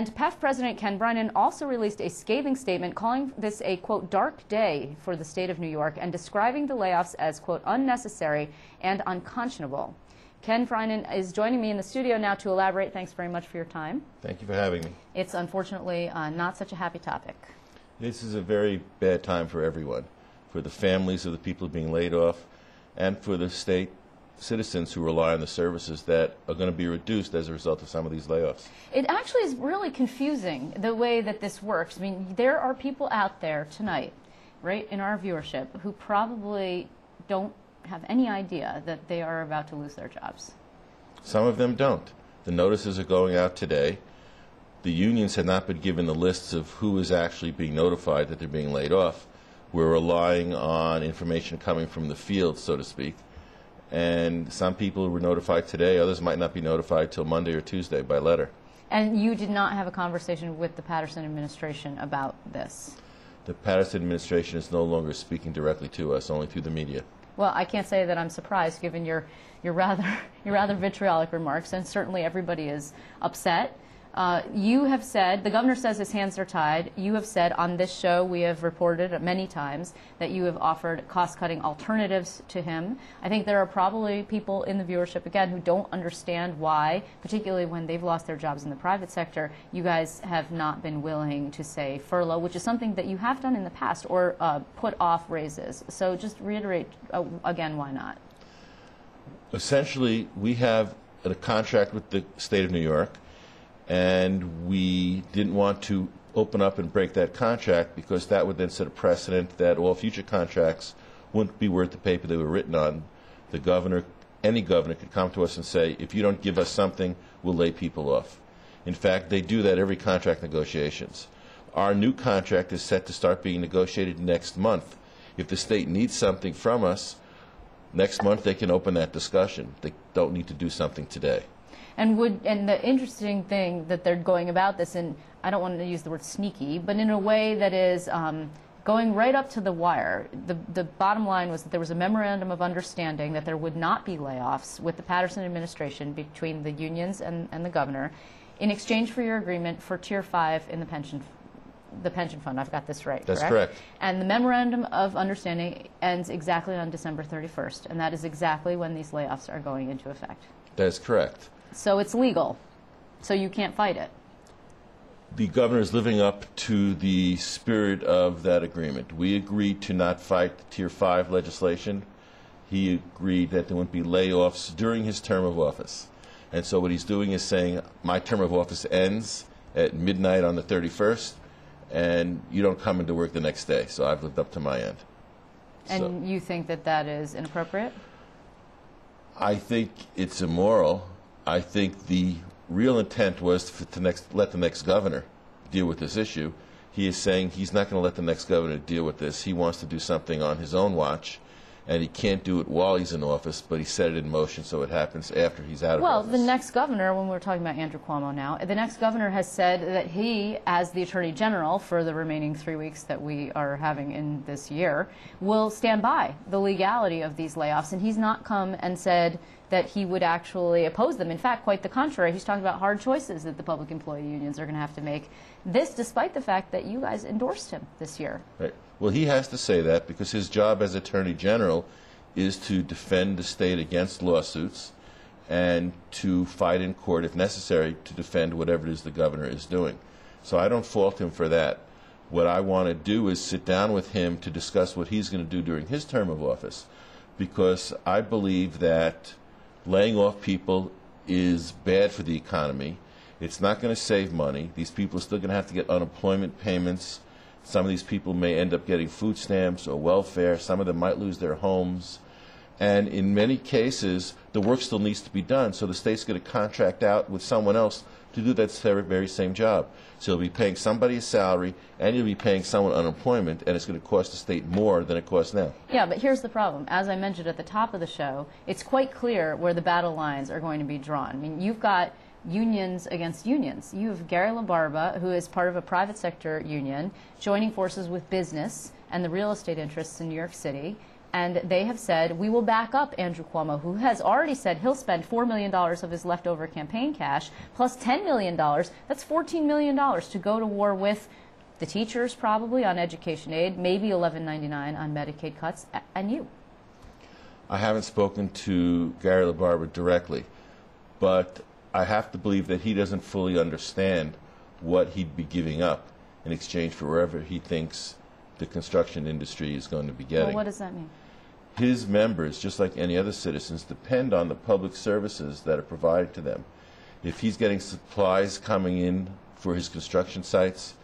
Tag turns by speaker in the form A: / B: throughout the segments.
A: And PEF President Ken Brynien also released a scathing statement calling this a, quote, dark day for the state of New York and describing the layoffs as, quote, unnecessary and unconscionable. Ken Brynien is joining me in the studio now to elaborate. Thanks very much for your time.
B: Thank you for having me.
A: It's unfortunately not such a happy topic.
B: This is a very bad time for everyone, for the families of the people being laid off and for the state citizens who rely on the services that are going to be reduced as a result of some of these layoffs.
A: It actually is really confusing the way that this works. I mean, there are people out there tonight, right, in our viewership who probably don't have any idea that they are about to lose their jobs.
B: Some of them don't. The notices are going out today. The unions have not been given the lists of who is actually being notified that they're being laid off. We're relying on information coming from the field, so to speak. And some people were notified today, others might not be notified till Monday or Tuesday by letter.
A: And you did not have a conversation with the Patterson administration about this?
B: The Patterson administration is no longer speaking directly to us, only through the media.
A: Well, I can't say that I'm surprised given your rather vitriolic remarks, and certainly everybody is upset. You have said, the governor says his hands are tied. You have said on this show, we have reported many times that you have offered cost-cutting alternatives to him. I think there are probably people in the viewership, again, who don't understand why, particularly when they've lost their jobs in the private sector, you guys have not been willing to say furlough, which is something that you have done in the past, or put off raises. So just reiterate again, why not?
B: Essentially, we have a contract with the state of New York, and we didn't want to open up and break that contract because that would then set a precedent that all future contracts wouldn't be worth the paper they were written on. The governor, any governor, could come to us and say, if you don't give us something, we'll lay people off. In fact, they do that every contract negotiations. Our new contract is set to start being negotiated next month. If the state needs something from us, next month they can open that discussion. They don't need to do something today.
A: And the interesting thing that they're going about this, and I don't want to use the word sneaky, but in a way that is going right up to the wire. The bottom line was that there was a memorandum of understanding that there would not be layoffs with the Patterson administration between the unions and the governor in exchange for your agreement for Tier 5 in the pension fund. I've got this right,
B: That's correct.
A: And the memorandum of understanding ends exactly on December 31st, and that is exactly when these layoffs are going into effect.
B: That is correct.
A: So it's legal, so you can't fight it.
B: The governor is living up to the spirit of that agreement. We agreed to not fight the Tier 5 legislation. He agreed that there wouldn't be layoffs during his term of office. And so what he's doing is saying, my term of office ends at midnight on the 31st, and you don't come into work the next day. So I've lived up to my end.
A: And you think that that is inappropriate?
B: I think it's immoral. I think the real intent was to let the next governor deal with this issue. He is saying he's not going to let the next governor deal with this. He wants to do something on his own watch, and he can't do it while he's in office, but he set it in motion so it happens after he's out of office.
A: Well, the next governor, when we're talking about Andrew Cuomo now, the next governor has said that he, as the Attorney General for the remaining 3 weeks that we are having in this year, will stand by the legality of these layoffs, and he's not come and said that he would actually oppose them. In fact, quite the contrary. He's talking about hard choices that the public employee unions are going to have to make. This despite the fact that you guys endorsed him this year.
B: Right. Well, he has to say that because his job as Attorney General is to defend the state against lawsuits and to fight in court, if necessary, to defend whatever it is the governor is doing. So I don't fault him for that. What I want to do is sit down with him to discuss what he's going to do during his term of office, because I believe that laying off people is bad for the economy. It's not going to save money. These people are still going to have to get unemployment payments. Some of these people may end up getting food stamps or welfare. Some of them might lose their homes. And in many cases, the work still needs to be done, so the state's going to contract out with someone else to do that very same job. So you'll be paying somebody a salary, and you'll be paying someone unemployment, and it's going to cost the state more than it costs now.
A: Yeah, but here's the problem. As I mentioned at the top of the show, it's quite clear where the battle lines are going to be drawn. I mean, you've got unions against unions. You have Gary LaBarba, who is part of a private sector union, joining forces with business and the real estate interests in New York City, And they have said, we will back up Andrew Cuomo, who has already said he'll spend $4 million of his leftover campaign cash, plus $10 million. That's $14 million to go to war with the teachers, probably, on education aid, maybe $11.99 on Medicaid cuts, and you.
B: I haven't spoken to Gary LaBarbera directly, but I have to believe that he doesn't fully understand what he'd be giving up in exchange for wherever he thinks the construction industry is going to be getting.
A: Well, what does that mean?
B: His members, just like any other citizens, depend on the public services that are provided to them. If he's getting supplies coming in for his construction sites,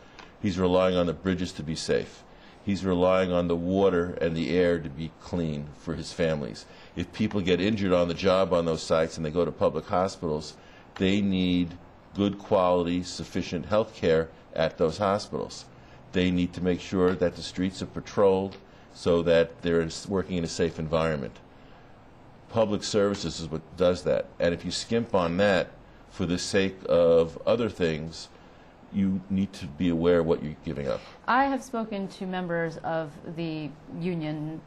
B: he's relying on the bridges to be safe. He's relying on the water and the air to be clean for his families. If people get injured on the job on those sites and they go to public hospitals, they need good quality, sufficient health care at those hospitals. They need to make sure that the streets are patrolled so that they're working in a safe environment. Public services is what does that. And if you skimp on that for the sake of other things, you need to be aware of what you're giving up.
A: I have spoken to members of the union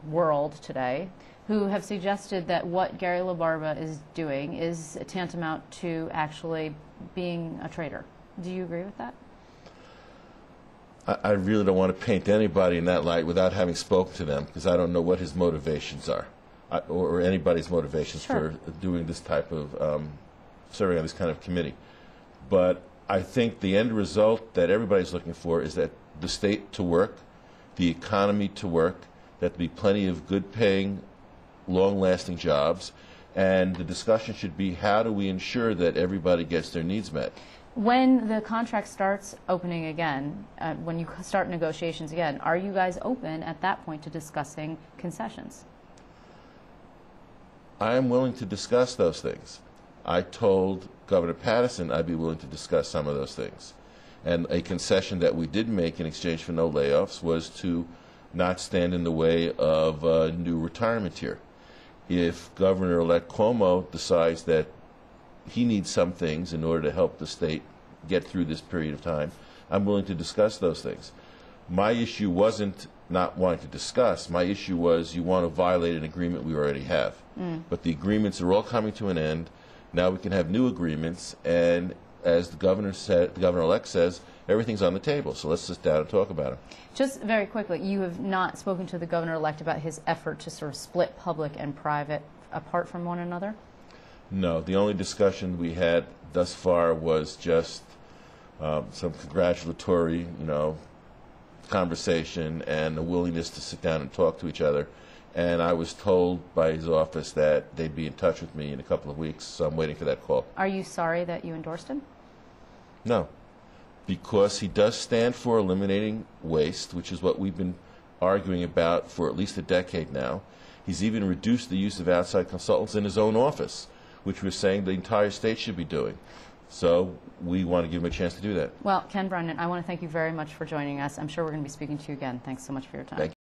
A: world today who have suggested that what Gary LaBarbera is doing is tantamount to actually being a traitor. Do you agree with that?
B: I really don't want to paint anybody in that light without having spoken to them, because I don't know what his motivations are, or anybody's motivations for doing this type of, serving on this kind of committee. But I think the end result that everybody's looking for is that the state to work, the economy to work, that there be plenty of good-paying, long-lasting jobs, and the discussion should be, how do we ensure that everybody gets their needs met?
A: When the contract starts opening again, when you start negotiations again, are you guys open at that point to discussing concessions?
B: I am willing to discuss those things. I told Governor Patterson I'd be willing to discuss some of those things. And a concession that we did make in exchange for no layoffs was to not stand in the way of a new retirement tier. If Governor-elect Cuomo decides that he needs some things in order to help the state get through this period of time, I'm willing to discuss those things. My issue wasn't not wanting to discuss. My issue was you want to violate an agreement we already have. But the agreements are all coming to an end. Now we can have new agreements, and as the governor-elect says, everything's on the table. So let's sit down and talk about it.
A: Just very quickly, you have not spoken to the governor-elect about his effort to sort of split public and private apart from one another?
B: No, the only discussion we had thus far was just some congratulatory, conversation and a willingness to sit down and talk to each other. And I was told by his office that they'd be in touch with me in a couple of weeks, so I'm waiting for that call.
A: Are you sorry that you endorsed him?
B: No, because he does stand for eliminating waste, which is what we've been arguing about for at least a decade now. He's even reduced the use of outside consultants in his own office, which we're saying the entire state should be doing. So we want to give him a chance to do that.
A: Well, Ken Brynien, I want to thank you very much for joining us. I'm sure we're going to be speaking to you again. Thanks so much for your time.
B: Thank you.